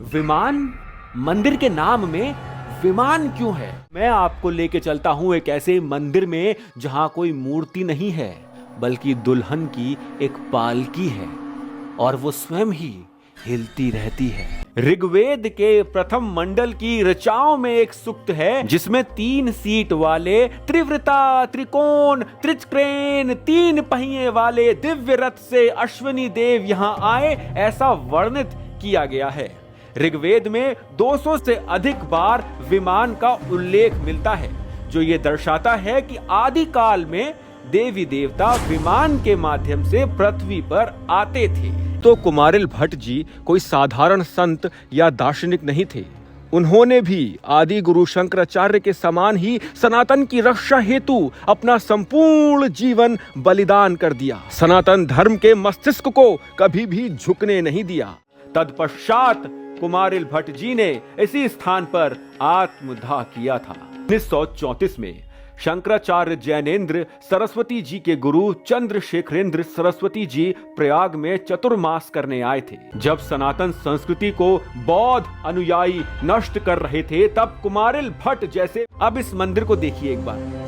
विमान, मंदिर के नाम में विमान क्यों है? मैं आपको लेके चलता हूं एक ऐसे मंदिर में जहां कोई मूर्ति नहीं है, बल्कि दुल्हन की एक पालकी है और वो स्वयं ही हिलती रहती है। ऋग्वेद के प्रथम मंडल की ऋचाओं में एक सूक्त है जिसमें 3 सीट वाले त्रिवृता, त्रिकोण, त्रिचक्रेन, 3 पहिए वाले दिव्य रथ से अश्विनी देव यहाँ आए ऐसा वर्णित किया गया है। ऋग्वेद में 200 से अधिक बार विमान का उल्लेख मिलता है, जो ये दर्शाता है कि आदि काल में देवी देवता विमान के माध्यम से पृथ्वी पर आते थे। तो कुमारिल भट्ट जी कोई साधारण संत या दार्शनिक नहीं थे। उन्होंने भी आदि गुरु शंकराचार्य के समान ही सनातन की रक्षा हेतु अपना संपूर्ण जीवन बलिदान कर दिया। सनातन धर्म के मस्तिष्क को कभी भी झुकने नहीं दिया। तत्पश्चात कुमारिल भट्ट जी ने इसी स्थान पर आत्मदाह किया था। 1934 में शंकराचार्य जैनेन्द्र सरस्वती जी के गुरु चंद्रशेखरेंद्र सरस्वती जी प्रयाग में चतुर्मास करने आए थे। जब सनातन संस्कृति को बौद्ध अनुयायी नष्ट कर रहे थे, तब कुमारिल भट्ट जैसे। अब इस मंदिर को देखिए एक बार।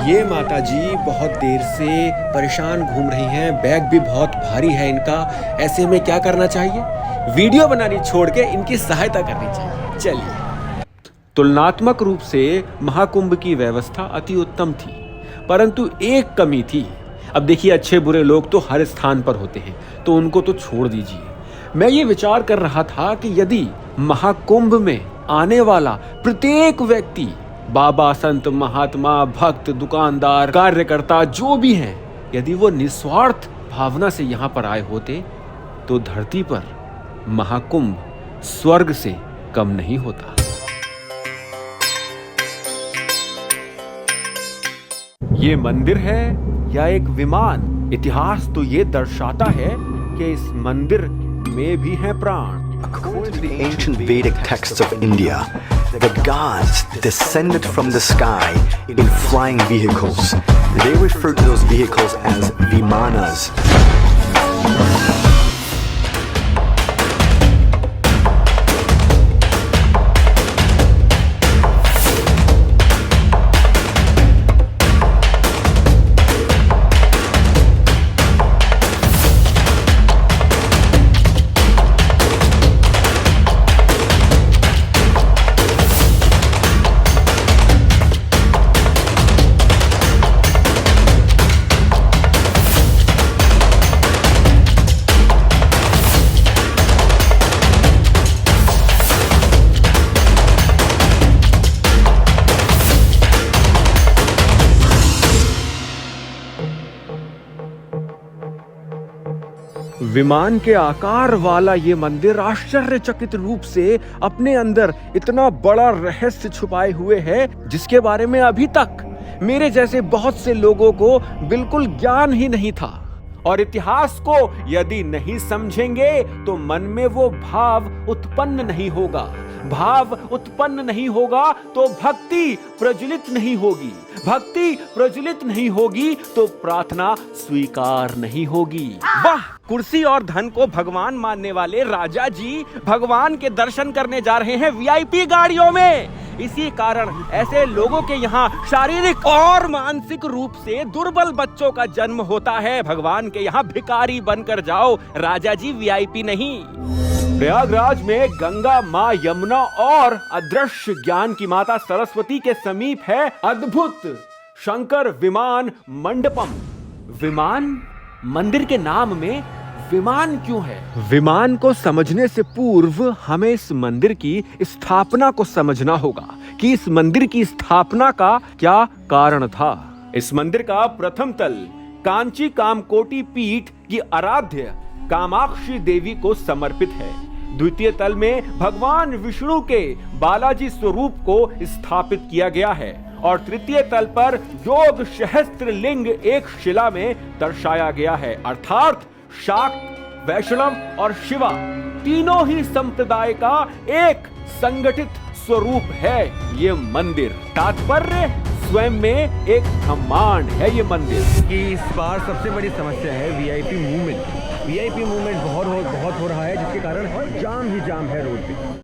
ये माता जी बहुत देर से परेशान घूम रही हैं, बैग भी बहुत भारी है इनका। ऐसे में क्या करना चाहिए? वीडियो बनानी छोड़ के इनकी सहायता करनी चाहिए। चलिए। तुलनात्मक रूप से महाकुंभ की व्यवस्था अति उत्तम थी, परंतु एक कमी थी। अब देखिए, अच्छे बुरे लोग तो हर स्थान पर होते हैं, तो उनको तो छोड़ दीजिए। मैं ये विचार कर रहा था कि यदि महाकुंभ में आने वाला प्रत्येक व्यक्ति, बाबा, संत, महात्मा, भक्त, दुकानदार, कार्यकर्ता जो भी हैं, यदि वो निस्वार्थ भावना से यहाँ पर आए होते, तो धरती पर महाकुंभ स्वर्ग से कम नहीं होता। ये मंदिर है या एक विमान? इतिहास तो ये दर्शाता है कि इस मंदिर में भी है प्राण। According to the ancient Vedic texts of India, the gods descended from the sky in flying vehicles. They refer to those vehicles as vimanas. विमान के आकार वाला ये मंदिर आश्चर्यचकित रूप से अपने अंदर इतना बड़ा रहस्य छुपाए हुए है, जिसके बारे में अभी तक मेरे जैसे बहुत से लोगों को बिल्कुल ज्ञान ही नहीं था। और इतिहास को यदि नहीं समझेंगे तो मन में वो भाव उत्पन्न नहीं होगा। भाव उत्पन्न नहीं होगा तो भक्ति प्रज्वलित नहीं होगी। भक्ति प्रज्वलित नहीं होगी तो प्रार्थना स्वीकार नहीं होगी। वाह! कुर्सी और धन को भगवान मानने वाले राजा जी भगवान के दर्शन करने जा रहे हैं वीआईपी गाड़ियों में। इसी कारण ऐसे लोगों के यहाँ शारीरिक और मानसिक रूप से दुर्बल बच्चों का जन्म होता है। भगवान के यहाँ भिखारी बनकर जाओ, राजा जी वीआईपी नहीं। प्रयागराज में गंगा, माँ यमुना और अदृश्य ज्ञान की माता सरस्वती के समीप है अद्भुत शंकर विमान मंडपम। विमान, मंदिर के नाम में विमान क्यों है? विमान को समझने से पूर्व हमें इस मंदिर की स्थापना को समझना होगा कि इस मंदिर की स्थापना का क्या कारण था। इस मंदिर का प्रथम तल कांची कामकोटि पीठ की आराध्य कामाक्षी देवी को समर्पित है। द्वितीय तल में भगवान विष्णु के बालाजी स्वरूप को स्थापित किया गया है और तृतीय तल पर योग सहस्त्र लिंग एक शिला में दर्शाया गया है, अर्थात शाक्त, वैष्णव और शिवा तीनों ही संप्रदाय का एक संगठित स्वरूप है ये मंदिर। तात्पर्य स्वयं में एक ब्रह्मांड है ये मंदिर। कि इस बार सबसे बड़ी समस्या है वीआईपी मूवमेंट। वीआईपी मूवमेंट बहुत हो रहा है, जिसके कारण जाम ही जाम है रोड पे।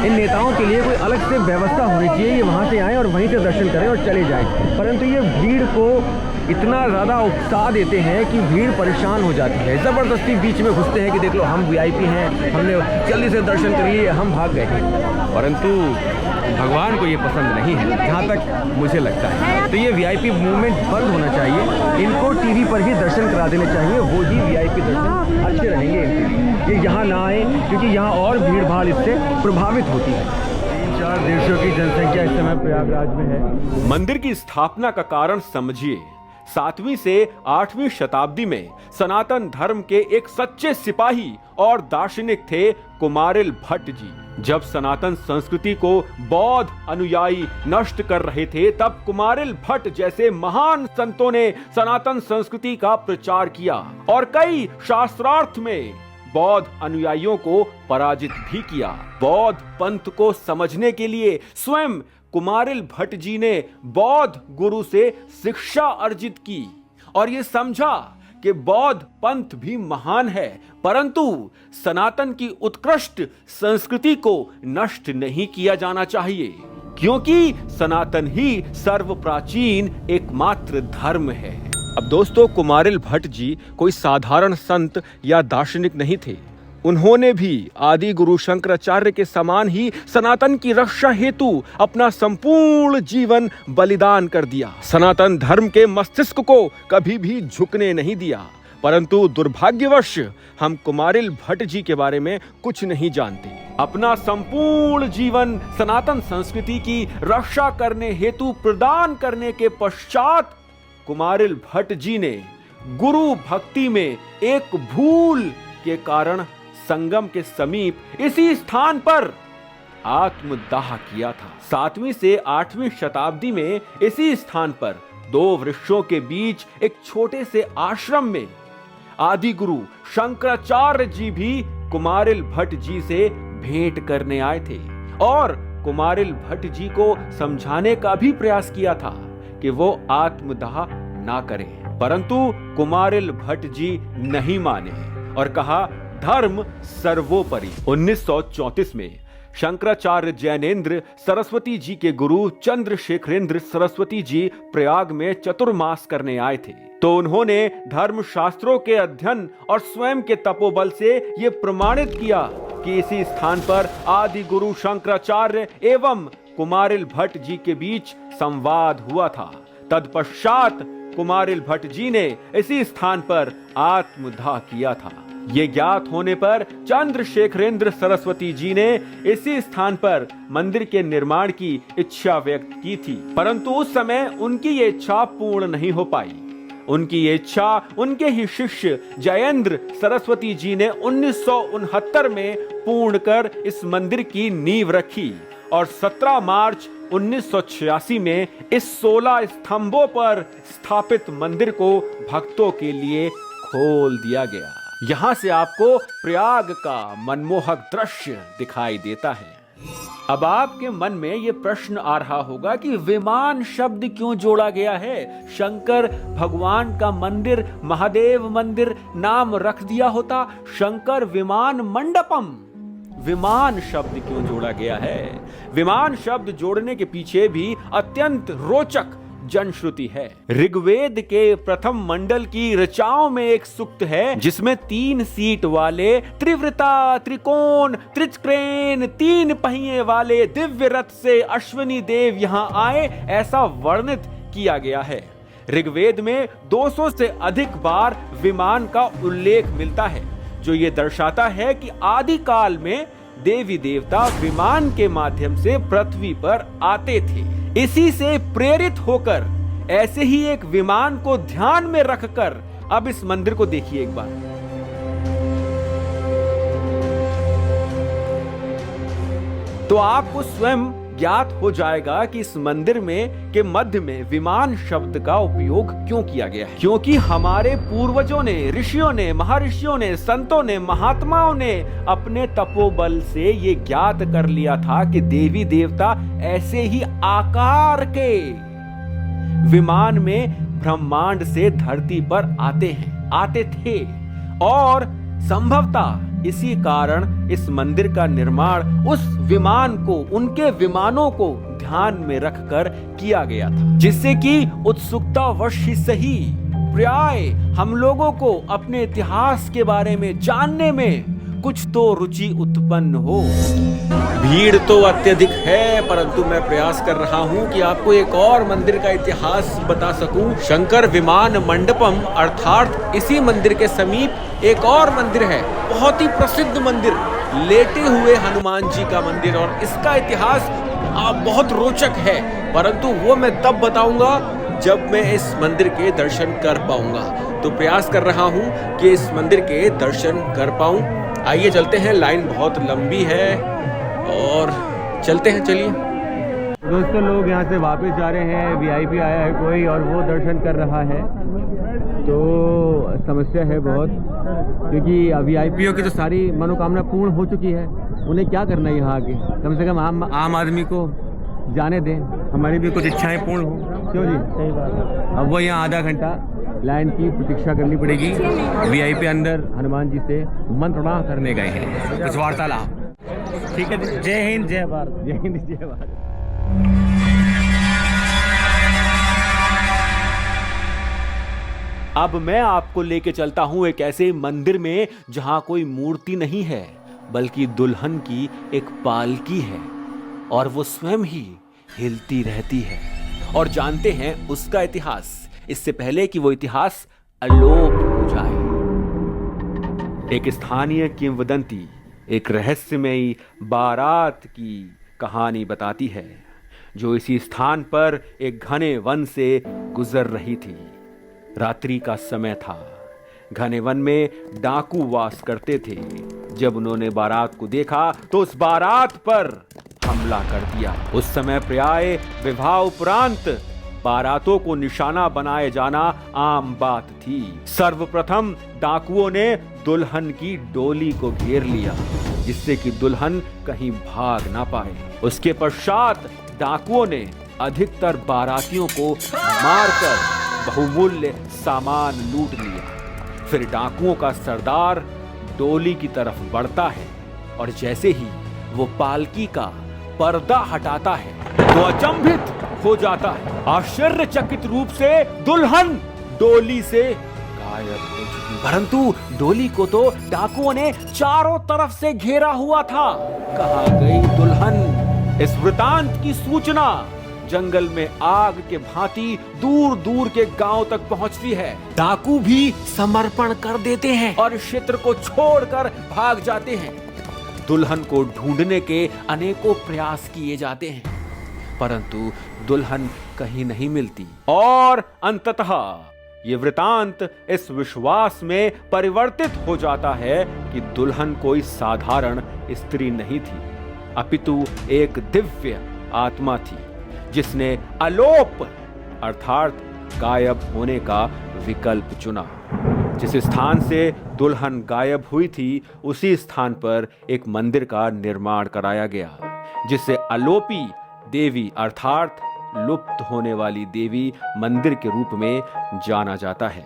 इन नेताओं के लिए कोई अलग से व्यवस्था होनी चाहिए, ये वहाँ से आए और वहीं से दर्शन करें और चले जाएं। परंतु ये भीड़ को इतना ज़्यादा उत्साह देते हैं कि भीड़ परेशान हो जाती है। ज़बरदस्ती बीच में घुसते हैं कि देख लो हम वीआईपी हैं, हमने जल्दी से दर्शन कर लिए, हम भाग गए। परंतु भगवान को ये पसंद नहीं है, जहाँ तक मुझे लगता है। तो ये वीआईपी मूवमेंट बंद होना चाहिए, इनको टीवी पर ही दर्शन करा देने चाहिए, वो ही वीआईपी दर्शन अच्छे रहेंगे इनके लिए। ये यहाँ ना आए, क्योंकि यहाँ और भीड़ भाड़ इससे प्रभावित होती है। 3-4 देशों की जनसंख्या इस समय प्रयागराज में है। मंदिर की स्थापना का कारण समझिए। 7वीं से 8वीं शताब्दी में सनातन धर्म के एक सच्चे सिपाही और दार्शनिक थे कुमारिल भट्ट जी। जब सनातन संस्कृति को बौद्ध अनुयायी नष्ट कर रहे थे, तब कुमारिल भट्ट जैसे महान संतों ने सनातन संस्कृति का प्रचार किया और कई शास्त्रार्थ में बौद्ध अनुयायियों को पराजित भी किया। बौद्ध पंथ को समझने के लिए स्वयं कुमारिल भट्ट जी ने बौद्ध गुरु से शिक्षा अर्जित की और ये समझा कि बौद्ध पंथ भी महान है, परंतु सनातन की उत्कृष्ट संस्कृति को नष्ट नहीं किया जाना चाहिए, क्योंकि सनातन ही सर्वप्राचीन एकमात्र धर्म है। अब दोस्तों, कुमारिल भट्ट जी कोई साधारण संत या दार्शनिक नहीं थे। उन्होंने भी आदि गुरु शंकराचार्य के समान ही सनातन की रक्षा हेतु अपना संपूर्ण जीवन बलिदान कर दिया। सनातन धर्म के मस्तिष्क को कभी भी झुकने नहीं दिया। परंतु दुर्भाग्यवश हम कुमारिल भट्ट जी के बारे में कुछ नहीं जानते। अपना संपूर्ण जीवन सनातन संस्कृति की रक्षा करने हेतु प्रदान करने के पश्चात कुमारिल भट्ट जी ने गुरु भक्ति में एक भूल के कारण संगम के समीप इसी स्थान पर आत्मदाह किया था। 7वीं से 8वीं शताब्दी में इसी स्थान पर 2 वृक्षों के बीच एक छोटे से आश्रम में आदि गुरु शंकराचार्य जी भी कुमारिल भट्ट जी से भेंट करने आए थे और कुमारिल भट्ट जी को समझाने का भी प्रयास किया था कि वो आत्मदाह ना करें, परंतु कुमारिल भट्ट जी नहीं माने और कहा धर्म सर्वोपरि। 1934 में शंकराचार्य जैनेन्द्र सरस्वती जी के गुरु चंद्रशेखरेंद्र सरस्वती जी प्रयाग में चतुर्मास करने आए थे। तो उन्होंने धर्म शास्त्रों के अध्ययन और स्वयं के तपोबल से ये प्रमाणित किया कि इसी स्थान पर आदि गुरु शंकराचार्य एवं कुमारिल भट्ट जी के बीच संवाद हुआ था। तत्पश्चात कुमारिल भट्ट जी ने इसी स्थान पर आत्मदाह किया था। ये ज्ञात होने पर चंद्रशेखरेंद्र सरस्वती जी ने इसी स्थान पर मंदिर के निर्माण की इच्छा व्यक्त की थी, परंतु उस समय उनकी ये इच्छा पूर्ण नहीं हो पाई। उनकी ये इच्छा उनके ही शिष्य जयेंद्र सरस्वती जी ने 1969 में पूर्ण कर इस मंदिर की नींव रखी और 17 मार्च 1986 में इस 16 स्तंभों पर स्थापित मंदिर को भक्तों के लिए खोल दिया गया। यहाँ से आपको प्रयाग का मनमोहक दृश्य दिखाई देता है। अब आपके मन में ये प्रश्न आ रहा होगा कि विमान शब्द क्यों जोड़ा गया है? शंकर भगवान का मंदिर महादेव मंदिर नाम रख दिया होता शंकर विमान मंडपम। विमान शब्द क्यों जोड़ा गया है? विमान शब्द जोड़ने के पीछे भी अत्यंत रोचक जनश्रुति है। ऋग्वेद के प्रथम मंडल की ऋचाओं में एक सूक्त है जिसमें 3 सीट वाले त्रिवृता त्रिकोण त्रिचक्रेन 3 पहिए वाले दिव्य रथ से अश्विनी देव यहाँ आए ऐसा वर्णित किया गया है। ऋग्वेद में 200 से अधिक बार विमान का उल्लेख मिलता है, जो ये दर्शाता है कि आदि काल में देवी देवता विमान के माध्यम से पृथ्वी पर आते थे। इसी से प्रेरित होकर ऐसे ही एक विमान को ध्यान में रखकर अब इस मंदिर को देखिए एक बार। तो आपको स्वयं ज्ञात हो जाएगा कि इस मंदिर में के मध्य में विमान शब्द का उपयोग क्यों किया गया है। क्योंकि हमारे पूर्वजों ने, ऋषियों ने, महर्षियों ने, संतों ने, महात्माओं ने अपने तपोबल से ये ज्ञात कर लिया था कि देवी देवता ऐसे ही आकार के विमान में ब्रह्मांड से धरती पर आते थे और संभवतः इसी कारण इस मंदिर का निर्माण उस विमान को, उनके विमानों को ध्यान में रखकर किया गया था, जिससे कि उत्सुकतावश ही सही प्राय हम लोगों को अपने इतिहास के बारे में जानने में कुछ तो रुचि उत्पन्न हो। भीड़ तो अत्यधिक है, परंतु मैं प्रयास कर रहा हूं कि आपको एक और मंदिर का इतिहास बता सकूं। शंकर विमान मंडपम अर्थात इसी मंदिर के समीप एक और मंदिर है, बहुत ही प्रसिद्ध मंदिर, लेटे हुए हनुमान जी का मंदिर, और इसका इतिहास बहुत रोचक है, परंतु वो मैं तब बताऊंगा जब मैं इस मंदिर के दर्शन कर पाऊंगा। तो प्रयास कर रहा हूं कि इस मंदिर के दर्शन कर पाऊं। आइए चलते हैं, लाइन बहुत लंबी है और चलते हैं। चलिए दोस्तों, लोग यहाँ से वापस जा रहे हैं, वीआईपी आया है कोई और वो दर्शन कर रहा है, तो समस्या है बहुत, क्योंकि वीआईपीओ की तो सारी मनोकामना पूर्ण हो चुकी है। उन्हें क्या करना है यहाँ आके, कम से कम आम आदमी को जाने दें, हमारी भी कुछ इच्छाएं पूर्ण हो। क्यों जी? सही बात है। अब वो यहाँ आधा घंटा लाइन की प्रतीक्षा करनी पड़ेगी। वीआईपी अंदर हनुमान जी से मंत्रणा करने गए हैं, कुछ वार्तालाप। ठीक है, जय हिंद जय भारत। जय हिंद जय भारत। अब मैं आपको लेके चलता हूं एक ऐसे मंदिर में जहां कोई मूर्ति नहीं है, बल्कि दुल्हन की एक पालकी है और वो स्वयं ही हिलती रहती है। और जानते हैं उसका इतिहास, इससे पहले कि वो इतिहास अलोप हो जाए। एक स्थानीय किंवदंती एक रहस्यमयी बारात की कहानी बताती है, जो इसी स्थान पर एक घने वन से गुजर रही थी। रात्रि का समय था। घने वन में डाकू वास करते थे। जब उन्होंने बारात को देखा तो उस बारात पर हमला कर दिया। उस समय प्राय विवाह उपरांत बारातों को निशाना बनाए जाना आम बात थी। सर्वप्रथम डाकुओं ने दुल्हन की डोली को घेर लिया, जिससे कि दुल्हन कहीं भाग ना पाए। उसके पश्चात डाकुओं ने अधिकतर बारातियों को मारकर बहुमूल्य सामान लूट लिया। फिर डाकुओं का सरदार डोली की तरफ बढ़ता है और जैसे ही वो पालकी का पर्दा हटाता है तो अचंभित हो जाता है। आश्चर्यचकित रूप से दुल्हन डोली से गायब हो चुकी, परंतु डोली को तो डाकुओं ने चारों तरफ से घेरा हुआ था। कहाँ गई दुल्हन? इस वृतांत की सूचना जंगल में आग के भांति दूर दूर के गांव तक पहुंचती है। डाकू भी समर्पण कर देते हैं और क्षेत्र को छोड़कर भाग जाते हैं। दुल्हन को ढूंढने के अनेकों प्रयास किए जाते हैं, परंतु दुल्हन कहीं नहीं मिलती। और अंततः ये वृतांत इस विश्वास में परिवर्तित हो जाता है कि दुल्हन कोई साधारण स्त्री नहीं थी, अपितु एक दिव्य आत्मा थी, जिसने अलोप अर्थात गायब होने का विकल्प चुना। जिस स्थान से दुल्हन गायब हुई थी उसी स्थान पर एक मंदिर का निर्माण कराया गया, जिसे अलोपी देवी अर्थात लुप्त होने वाली देवी मंदिर के रूप में जाना जाता है।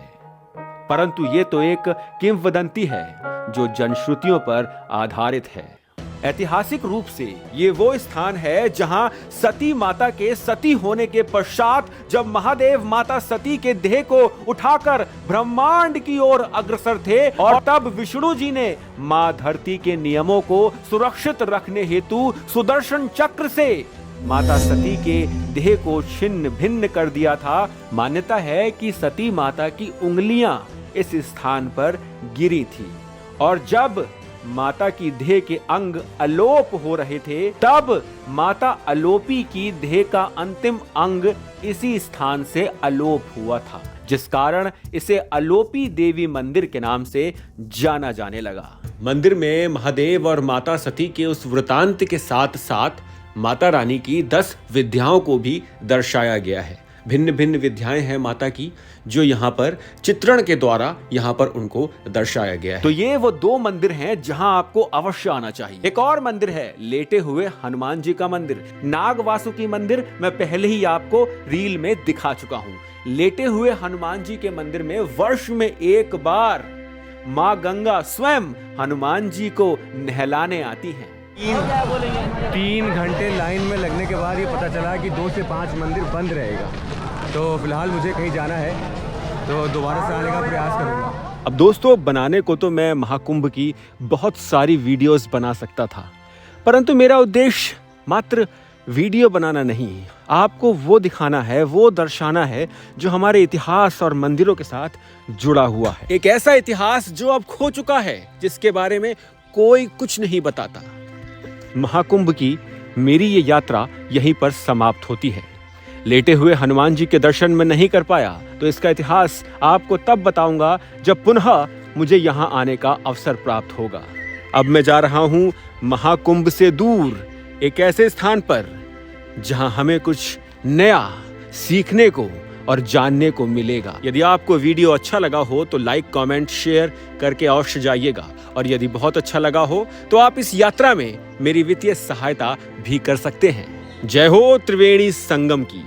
परंतु ये तो एक किंवदंती है जो जनश्रुतियों पर आधारित है। ऐतिहासिक रूप से ये वो स्थान है जहां सती माता के सती होने के पश्चात जब महादेव माता सती के देह को उठाकर ब्रह्मांड की ओर अग्रसर थे और तब विष्णु जी ने मां धरती के नियमों को सुरक्षित रखने हेतु सुदर्शन चक्र से माता सती के देह को छिन्न भिन्न कर दिया था। मान्यता है कि सती माता की उंगलियां इस स्थान पर गिरी थी और जब माता की देह के अंग अलोप हो रहे थे तब माता अलोपी की देह का अंतिम अंग इसी स्थान से अलोप हुआ था, जिस कारण इसे अलोपी देवी मंदिर के नाम से जाना जाने लगा। मंदिर में महादेव और माता सती के उस वृतांत के साथ साथ माता रानी की 10 विद्याओं को भी दर्शाया गया है। भिन्न भिन्न विद्याएं हैं माता की, जो यहाँ पर चित्रण के द्वारा यहाँ पर उनको दर्शाया गया है। तो ये वो 2 मंदिर हैं जहां आपको अवश्य आना चाहिए। एक और मंदिर है लेटे हुए हनुमान जी का मंदिर, नाग वासुकी मंदिर। मैं पहले ही आपको रील में दिखा चुका हूं। लेटे हुए हनुमान जी के मंदिर में वर्ष में एक बार माँ गंगा स्वयं हनुमान जी को नहलाने आती हैं। 3 घंटे लाइन में लगने के बाद ये पता चला कि 2 से 5 मंदिर बंद रहेगा। तो फिलहाल मुझे कहीं जाना है, तो दोबारा से आने का प्रयास करूँगा। अब दोस्तों, बनाने को तो मैं महाकुंभ की बहुत सारी वीडियोस बना सकता था, परंतु मेरा उद्देश्य मात्र वीडियो बनाना नहीं, आपको वो दिखाना है, वो दर्शाना है जो हमारे इतिहास और मंदिरों के साथ जुड़ा हुआ है। एक ऐसा इतिहास जो अब खो चुका है, जिसके बारे में कोई कुछ नहीं बताता। महाकुंभ की मेरी ये यात्रा यहीं पर समाप्त होती है। लेटे हुए हनुमान जी के दर्शन में नहीं कर पाया तो इसका इतिहास आपको तब बताऊंगा जब पुनः मुझे यहाँ आने का अवसर प्राप्त होगा। अब मैं जा रहा हूँ महाकुंभ से दूर एक ऐसे स्थान पर जहाँ हमें कुछ नया सीखने को और जानने को मिलेगा। यदि आपको वीडियो अच्छा लगा हो तो लाइक, कमेंट, शेयर करके अवश्य जाइएगा, और यदि बहुत अच्छा लगा हो तो आप इस यात्रा में मेरी वित्तीय सहायता भी कर सकते हैं। जय हो त्रिवेणी संगम की।